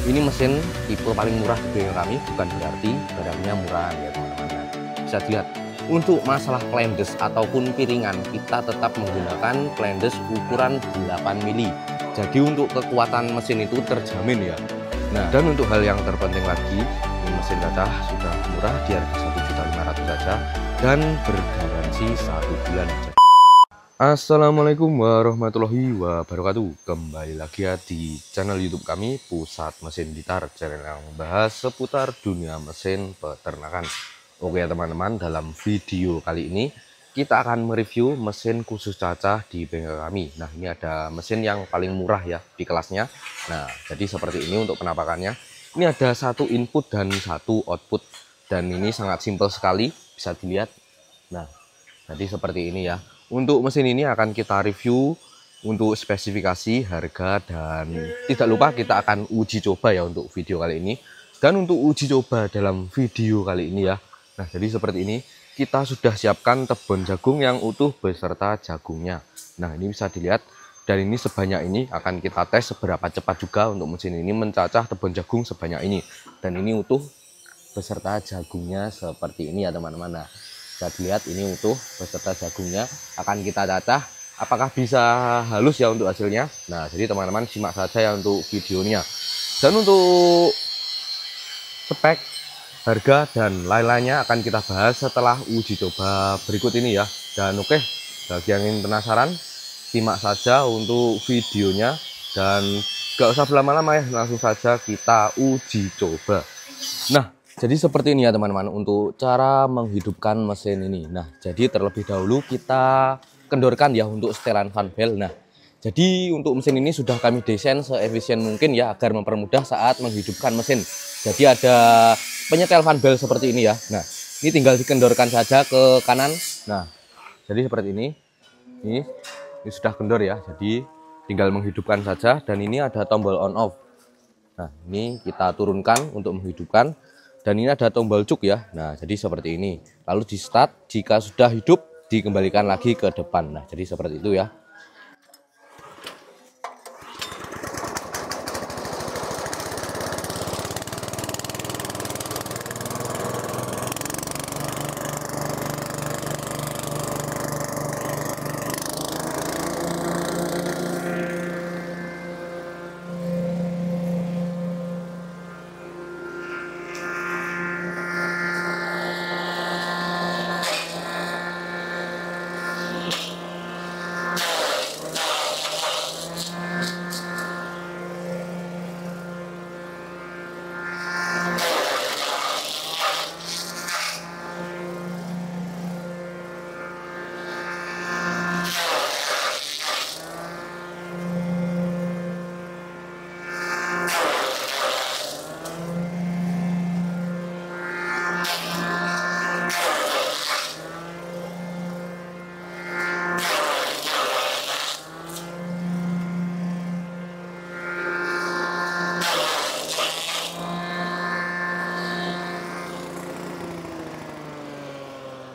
Ini mesin tipe paling murah di bengkel kami, bukan berarti barangnya murah ya teman-teman. Nah, bisa dilihat untuk masalah plendes ataupun piringan kita tetap menggunakan plendes ukuran 8 mili. Jadi untuk kekuatan mesin itu terjamin ya. Nah, dan untuk hal yang terpenting lagi, ini mesin kaca sudah murah di harga 1.500.000 saja dan bergaransi 1 bulan. Assalamualaikum warahmatullahi wabarakatuh. Kembali lagi ya di channel YouTube kami Pusat Mesin Blitar, channel yang membahas seputar dunia mesin peternakan. Oke ya teman-teman, dalam video kali ini kita akan mereview mesin khusus cacah di bengkel kami. Nah, ini ada mesin yang paling murah ya di kelasnya. Nah, jadi seperti ini untuk penampakannya. Ini ada satu input dan satu output, dan ini sangat simpel sekali, bisa dilihat. Nah, jadi seperti ini ya. Untuk mesin ini akan kita review untuk spesifikasi, harga, dan tidak lupa kita akan uji coba ya untuk video kali ini. Dan untuk uji coba dalam video kali ini ya, nah jadi seperti ini, kita sudah siapkan tebon jagung yang utuh beserta jagungnya. Nah ini bisa dilihat, dan ini sebanyak ini akan kita tes seberapa cepat juga untuk mesin ini mencacah tebon jagung sebanyak ini. Dan ini utuh beserta jagungnya seperti ini ya teman-teman. Nah, bisa dilihat ini utuh beserta jagungnya, akan kita cacah. Apakah bisa halus ya untuk hasilnya? Nah, jadi teman-teman simak saja ya untuk videonya. Dan untuk spek, harga, dan lain-lainnya akan kita bahas setelah uji coba berikut ini ya. Dan oke, bagi yang ingin penasaran, simak saja untuk videonya. Dan gak usah berlama-lama ya, langsung saja kita uji coba. Nah, jadi seperti ini ya teman-teman untuk cara menghidupkan mesin ini. Nah, jadi terlebih dahulu kita kendorkan ya untuk setelan fan belt. Nah, jadi untuk mesin ini sudah kami desain seefisien mungkin ya agar mempermudah saat menghidupkan mesin. Jadi ada penyetel fan belt seperti ini ya. Nah, ini tinggal dikendorkan saja ke kanan. Nah, jadi seperti ini. Ini sudah kendor ya. Jadi tinggal menghidupkan saja, dan ini ada tombol on off. Nah, ini kita turunkan untuk menghidupkan, dan ini ada tombol cuk ya. Nah, jadi seperti ini. Lalu di start, jika sudah hidup dikembalikan lagi ke depan. Nah, jadi seperti itu ya.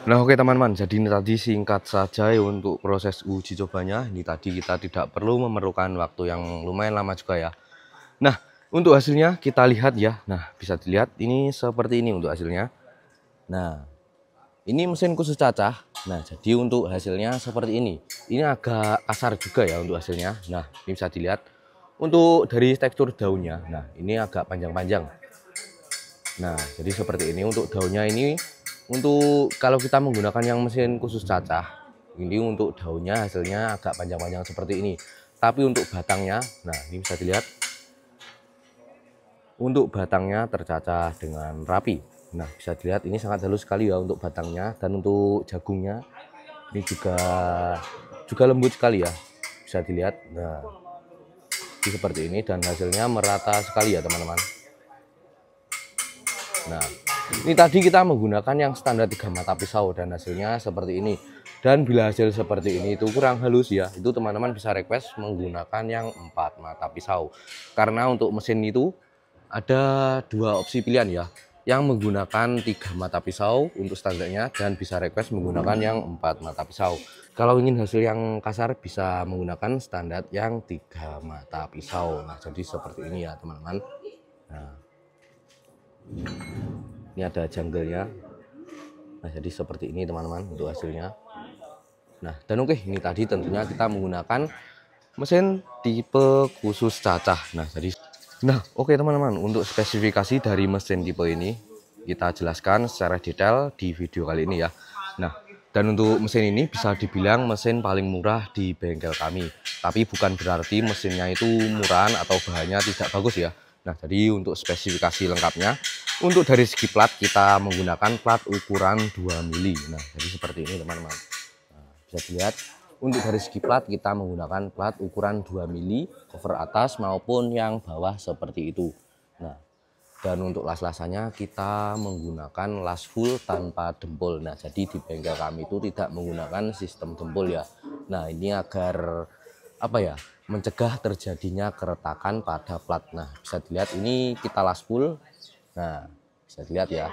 Nah oke teman-teman, jadi ini tadi singkat saja ya untuk proses uji cobanya. Ini tadi kita tidak perlu memerlukan waktu yang lumayan lama juga ya. Nah untuk hasilnya kita lihat ya. Nah bisa dilihat ini seperti ini untuk hasilnya. Nah ini mesin khusus cacah. Nah jadi untuk hasilnya seperti ini. Ini agak kasar juga ya untuk hasilnya. Nah ini bisa dilihat untuk dari tekstur daunnya. Nah ini agak panjang-panjang. Nah jadi seperti ini untuk daunnya ini. Untuk kalau kita menggunakan yang mesin khusus cacah, ini untuk daunnya hasilnya agak panjang-panjang seperti ini. Tapi untuk batangnya, nah ini bisa dilihat, untuk batangnya tercacah dengan rapi. Nah bisa dilihat ini sangat halus sekali ya untuk batangnya, dan untuk jagungnya ini juga lembut sekali ya, bisa dilihat. Nah ini seperti ini, dan hasilnya merata sekali ya teman-teman. Nah ini tadi kita menggunakan yang standar 3 mata pisau, dan hasilnya seperti ini. Dan bila hasil seperti ini itu kurang halus ya, itu teman-teman bisa request menggunakan yang 4 mata pisau. Karena untuk mesin itu ada 2 opsi pilihan ya, yang menggunakan 3 mata pisau untuk standarnya, dan bisa request menggunakan yang 4 mata pisau. Kalau ingin hasil yang kasar bisa menggunakan standar yang 3 mata pisau. Nah jadi seperti ini ya teman-teman. Nah, ini ada jungle-nya. Nah, jadi seperti ini teman-teman untuk hasilnya. Nah, dan oke, ini tadi tentunya kita menggunakan mesin tipe khusus cacah. Nah, oke teman-teman, untuk spesifikasi dari mesin tipe ini kita jelaskan secara detail di video kali ini ya. Nah, dan untuk mesin ini bisa dibilang mesin paling murah di bengkel kami. Tapi bukan berarti mesinnya itu murahan atau bahannya tidak bagus ya. Nah, jadi untuk spesifikasi lengkapnya, untuk dari segi plat kita menggunakan plat ukuran 2 mili. Nah, jadi seperti ini teman-teman. Nah, bisa dilihat untuk dari segi plat kita menggunakan plat ukuran 2 mili cover atas maupun yang bawah seperti itu. Nah, dan untuk las-lasannya kita menggunakan las full tanpa dempul. Nah, jadi di bengkel kami itu tidak menggunakan sistem dempul ya. Nah, ini agar apa ya, mencegah terjadinya keretakan pada plat. Nah, bisa dilihat ini kita las full. Nah, bisa dilihat ya,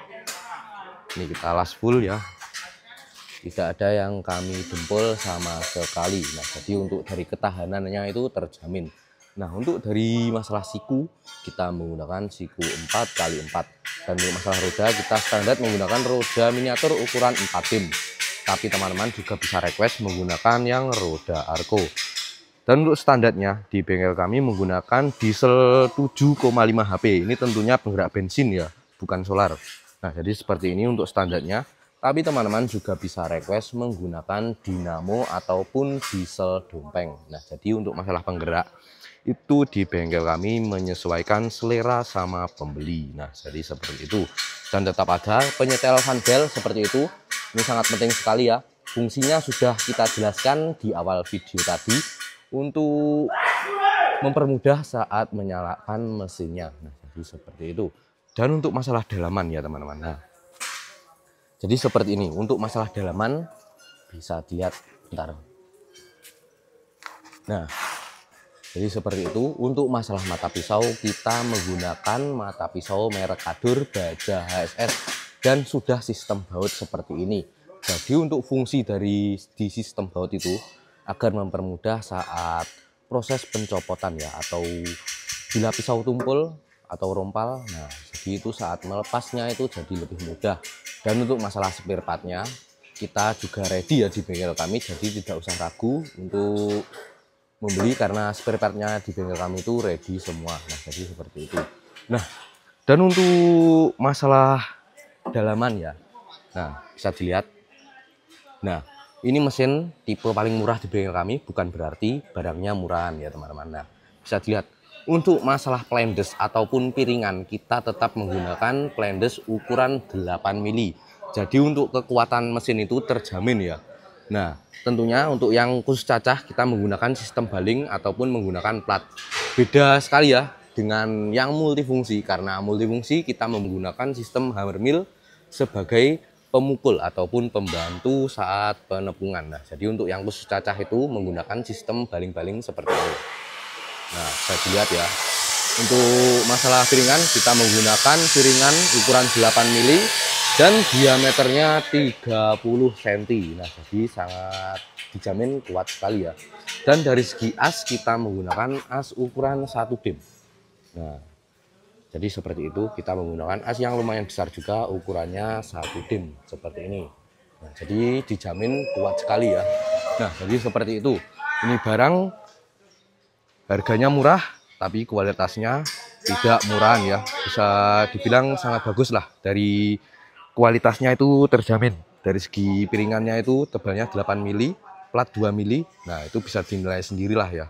ini kita las full ya, tidak ada yang kami dempul sama sekali. Nah, jadi untuk dari ketahanannya itu terjamin. Nah, untuk dari masalah siku kita menggunakan siku 4x4, dan untuk masalah roda kita standar menggunakan roda miniatur ukuran 4 tim. Tapi teman-teman juga bisa request menggunakan yang roda Arco. Dan untuk standarnya di bengkel kami menggunakan diesel 7,5 HP. Ini tentunya penggerak bensin ya, bukan solar. Nah, jadi seperti ini untuk standarnya. Tapi teman-teman juga bisa request menggunakan dinamo ataupun diesel dompeng. Nah, jadi untuk masalah penggerak itu di bengkel kami menyesuaikan selera sama pembeli. Nah, jadi seperti itu. Dan tetap ada penyetel handbell seperti itu. Ini sangat penting sekali ya. Fungsinya sudah kita jelaskan di awal video tadi untuk mempermudah saat menyalakan mesinnya. Nah, jadi seperti itu. Dan untuk masalah dalaman ya teman-teman. Nah, jadi seperti ini. Untuk masalah dalaman bisa dilihat bentar. Nah, jadi seperti itu. Untuk masalah mata pisau kita menggunakan mata pisau merek Kadur baja HSS dan sudah sistem baut seperti ini. Jadi untuk fungsi dari di sistem baut itu agar mempermudah saat proses pencopotan ya, atau bila pisau tumpul atau rompal. Nah, jadi itu saat melepasnya itu jadi lebih mudah. Dan untuk masalah spare partnya kita juga ready ya di bengkel kami, jadi tidak usah ragu untuk membeli karena spare partnya di bengkel kami itu ready semua. Nah, jadi seperti itu. Nah, dan untuk masalah dalaman ya, nah bisa dilihat. Nah, ini mesin tipe paling murah di bengkel kami, bukan berarti barangnya murahan ya teman-teman. Nah, bisa dilihat untuk masalah plendes ataupun piringan kita tetap menggunakan plendes ukuran 8 mili. Jadi untuk kekuatan mesin itu terjamin ya. Nah, tentunya untuk yang khusus cacah kita menggunakan sistem baling ataupun menggunakan plat. Beda sekali ya dengan yang multifungsi, karena multifungsi kita menggunakan sistem hammer mill sebagai pemukul ataupun pembantu saat penepungan. Nah, jadi untuk yang khusus cacah itu menggunakan sistem baling-baling seperti ini. Nah, bisa dilihat ya. Untuk masalah piringan kita menggunakan piringan ukuran 8 mili dan diameternya 30 cm. Nah, jadi sangat dijamin kuat sekali ya. Dan dari segi as kita menggunakan as ukuran 1 dim. Nah, jadi seperti itu, kita menggunakan as yang lumayan besar juga, ukurannya 1 dim seperti ini. Nah, jadi dijamin kuat sekali ya. Nah, jadi seperti itu. Ini barang harganya murah, tapi kualitasnya tidak murahan ya. Bisa dibilang sangat bagus lah. Dari kualitasnya itu terjamin. Dari segi piringannya itu tebalnya 8 mili, plat 2 mili. Nah, itu bisa dinilai sendirilah ya.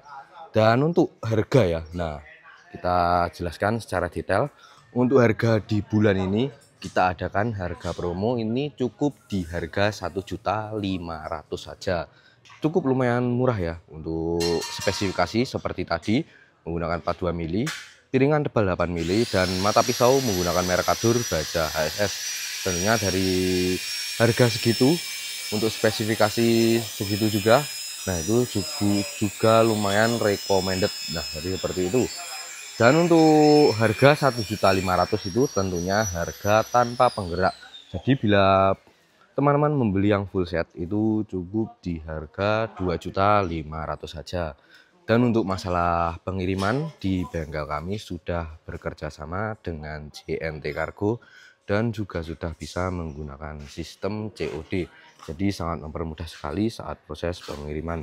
Dan untuk harga ya, nah kita jelaskan secara detail. Untuk harga di bulan ini kita adakan harga promo ini cukup di harga 1.500.000 saja. Cukup lumayan murah ya. Untuk spesifikasi seperti tadi menggunakan plat 2 mili, piringan tebal 8 mili, dan mata pisau menggunakan merek Kadur baja HSS. Tentunya dari harga segitu untuk spesifikasi segitu juga, nah itu juga lumayan recommended. Nah, jadi seperti itu. Dan untuk harga 1.500.000 itu tentunya harga tanpa penggerak. Jadi bila teman-teman membeli yang full set itu cukup di harga 2.500.000 saja. Dan untuk masalah pengiriman, di bengkel kami sudah bekerja sama dengan JNT Cargo dan juga sudah bisa menggunakan sistem COD. Jadi sangat mempermudah sekali saat proses pengiriman.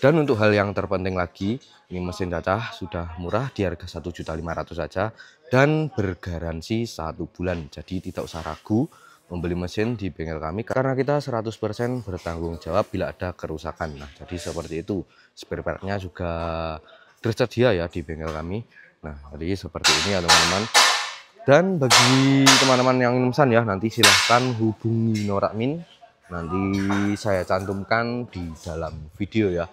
Dan untuk hal yang terpenting lagi, ini mesin cacah sudah murah di harga 1.500.000 saja dan bergaransi 1 bulan. Jadi tidak usah ragu membeli mesin di bengkel kami karena kita 100% bertanggung jawab bila ada kerusakan. Nah, jadi seperti itu. Spare part-nya juga tersedia ya di bengkel kami. Nah, jadi seperti ini ya teman-teman. Dan bagi teman-teman yang ingin pesan ya, nanti silahkan hubungi Norakmin. Nanti saya cantumkan di dalam video ya.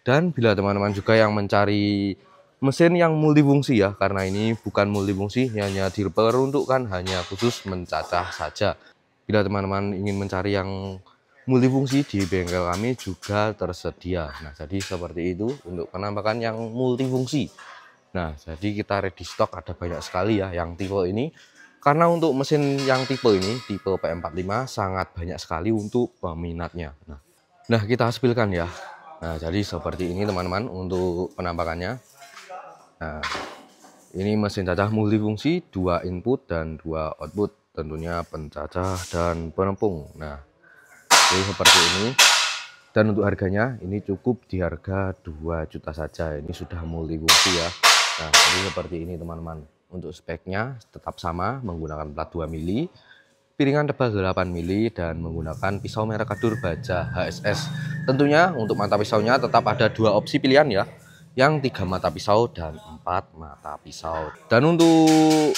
Dan bila teman-teman juga yang mencari mesin yang multifungsi ya, karena ini bukan multifungsi, hanya diperuntukkan hanya khusus mencacah saja. Bila teman-teman ingin mencari yang multifungsi, di bengkel kami juga tersedia. Nah, jadi seperti itu untuk penampakan yang multifungsi. Nah, jadi kita ready stock ada banyak sekali ya yang tipe ini. Karena untuk mesin yang tipe ini, tipe PM45 sangat banyak sekali untuk peminatnya. Nah, kita hasilkan ya. Nah, jadi seperti ini teman-teman untuk penampakannya. Nah, ini mesin cacah multifungsi, 2 input dan 2 output. Tentunya pencacah dan penempung. Nah, jadi seperti ini. Dan untuk harganya ini cukup di harga 2 juta saja. Ini sudah multifungsi ya. Nah, jadi seperti ini teman-teman. Untuk speknya tetap sama, menggunakan plat 2 mili, piringan tebal 8 mili, dan menggunakan pisau merek Kadur baja HSS. Tentunya untuk mata pisaunya tetap ada 2 opsi pilihan ya, yang 3 mata pisau dan 4 mata pisau. Dan untuk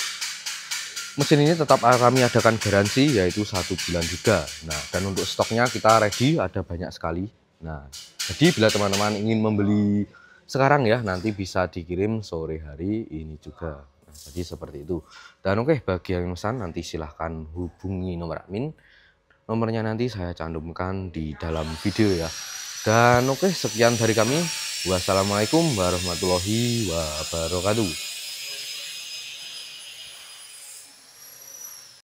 mesin ini tetap kami adakan garansi yaitu 1 bulan juga. Nah, dan untuk stoknya kita ready, ada banyak sekali. Nah, jadi bila teman-teman ingin membeli sekarang ya, nanti bisa dikirim sore hari ini juga. Nah, jadi seperti itu. Dan oke, bagi yang pesan nanti silahkan hubungi nomor admin. Nomornya nanti saya cantumkan di dalam video ya. Dan oke, sekian dari kami. Wassalamualaikum warahmatullahi wabarakatuh.